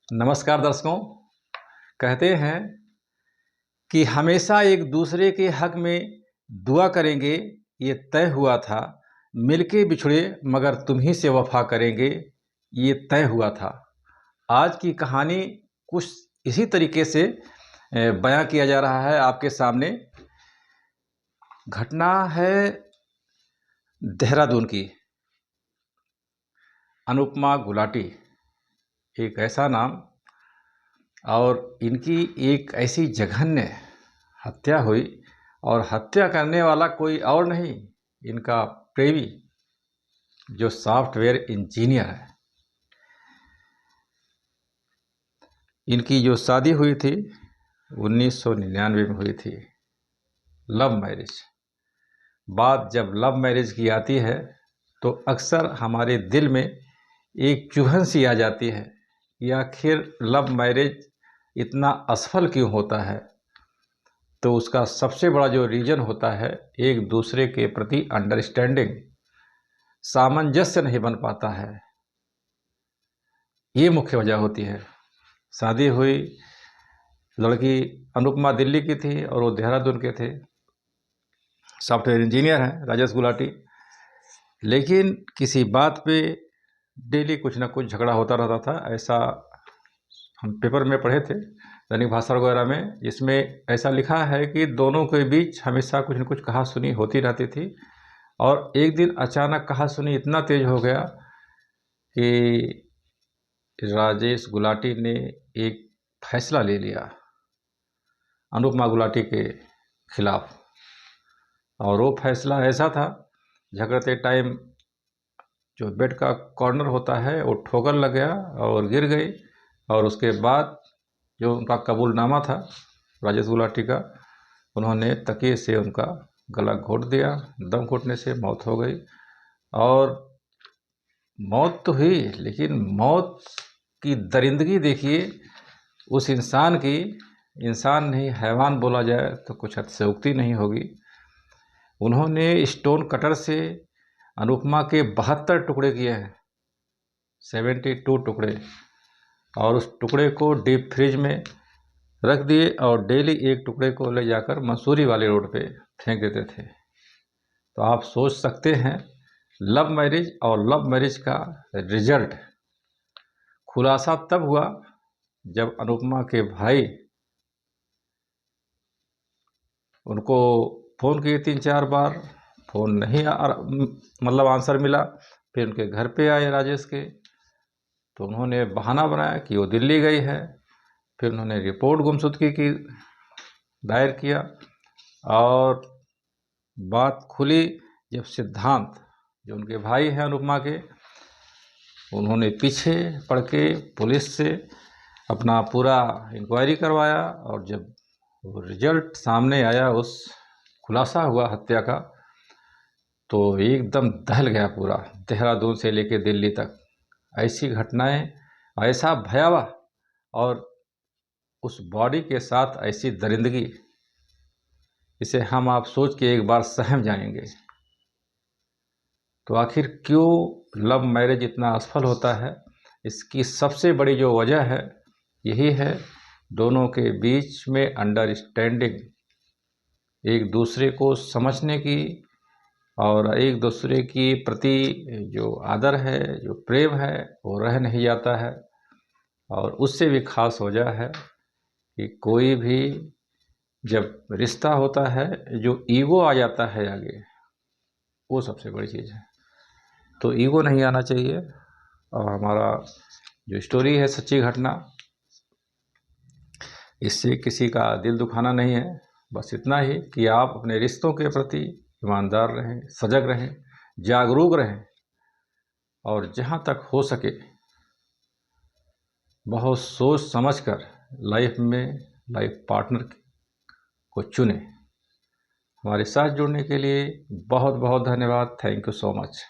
नमस्कार दर्शकों। कहते हैं कि हमेशा एक दूसरे के हक में दुआ करेंगे, ये तय हुआ था। मिलके बिछड़े मगर तुम ही से वफा करेंगे, ये तय हुआ था। आज की कहानी कुछ इसी तरीके से बयां किया जा रहा है आपके सामने। घटना है देहरादून की। अनुपमा गुलाटी एक ऐसा नाम, और इनकी एक ऐसी जघन्य हत्या हुई, और हत्या करने वाला कोई और नहीं, इनका प्रेमी जो सॉफ्टवेयर इंजीनियर है। इनकी जो शादी हुई थी 1999 में हुई थी, लव मैरिज। बात जब लव मैरिज की आती है तो अक्सर हमारे दिल में एक चुभन सी आ जाती है कि आखिर लव मैरिज इतना असफल क्यों होता है। तो उसका सबसे बड़ा जो रीज़न होता है, एक दूसरे के प्रति अंडरस्टैंडिंग, सामंजस्य नहीं बन पाता है। ये मुख्य वजह होती है। शादी हुई, लड़की अनुपमा दिल्ली की थी और वो देहरादून के थे। सॉफ्टवेयर इंजीनियर हैं राजेश गुलाटी। लेकिन किसी बात पे डेली कुछ ना कुछ झगड़ा होता रहता था। ऐसा हम पेपर में पढ़े थे, दैनिक भास्कर वगैरह में, जिसमें ऐसा लिखा है कि दोनों के बीच हमेशा कुछ न कुछ कहा सुनी होती रहती थी। और एक दिन अचानक कहा सुनी इतना तेज हो गया कि राजेश गुलाटी ने एक फैसला ले लिया अनुपमा गुलाटी के खिलाफ। और वो फैसला ऐसा था, झगड़ते टाइम जो बेड का कॉर्नर होता है वो ठोकर लग गया और गिर गई। और उसके बाद जो उनका कबूलनामा था राजेश गुलाटी का, उन्होंने तकिए से उनका गला घोट दिया। दम घुटने से मौत हो गई। और मौत तो हुई, लेकिन मौत की दरिंदगी देखिए उस इंसान की। इंसान नहीं, हैवान बोला जाए तो कुछ अतिशयोक्ति नहीं होगी। उन्होंने स्टोन कटर से अनुपमा के 72 टुकड़े किए हैं, 72 टुकड़े। और उस टुकड़े को डीप फ्रिज में रख दिए और डेली एक टुकड़े को ले जाकर मसूरी वाले रोड पे फेंक देते थे। तो आप सोच सकते हैं लव मैरिज और लव मैरिज का रिजल्ट खुलासा तब हुआ जब अनुपमा के भाई उनको फ़ोन किए 3-4 बार, फ़ोन नहीं मतलब आंसर मिला। फिर उनके घर पे आए राजेश के, तो उन्होंने बहाना बनाया कि वो दिल्ली गई है। फिर उन्होंने रिपोर्ट गुमशुदगी की दायर किया। और बात खुली जब सिद्धांत, जो उनके भाई हैं अनुपमा के, उन्होंने पीछे पड़ के पुलिस से अपना पूरा इंक्वायरी करवाया। और जब वो रिजल्ट सामने आया, उस खुलासा हुआ हत्या का, तो एकदम दहल गया पूरा देहरादून से लेके दिल्ली तक। ऐसी घटनाएं, ऐसा भयावह, और उस बॉडी के साथ ऐसी दरिंदगी, इसे हम आप सोच के एक बार सहम जाएंगे। तो आखिर क्यों लव मैरिज इतना असफल होता है? इसकी सबसे बड़ी जो वजह है यही है, दोनों के बीच में अंडरस्टैंडिंग, एक दूसरे को समझने की, और एक दूसरे की प्रति जो आदर है, जो प्रेम है, वो रह नहीं जाता है। और उससे भी खास वजह है कि कोई भी जब रिश्ता होता है, जो ईगो आ जाता है आगे, वो सबसे बड़ी चीज़ है। तो ईगो नहीं आना चाहिए। और हमारा जो स्टोरी है, सच्ची घटना, इससे किसी का दिल दुखाना नहीं है। बस इतना ही कि आप अपने रिश्तों के प्रति ईमानदार रहें, सजग रहें, जागरूक रहें, और जहाँ तक हो सके बहुत सोच समझकर लाइफ में लाइफ पार्टनर को चुनें। हमारे साथ जुड़ने के लिए बहुत बहुत धन्यवाद। Thank you so much.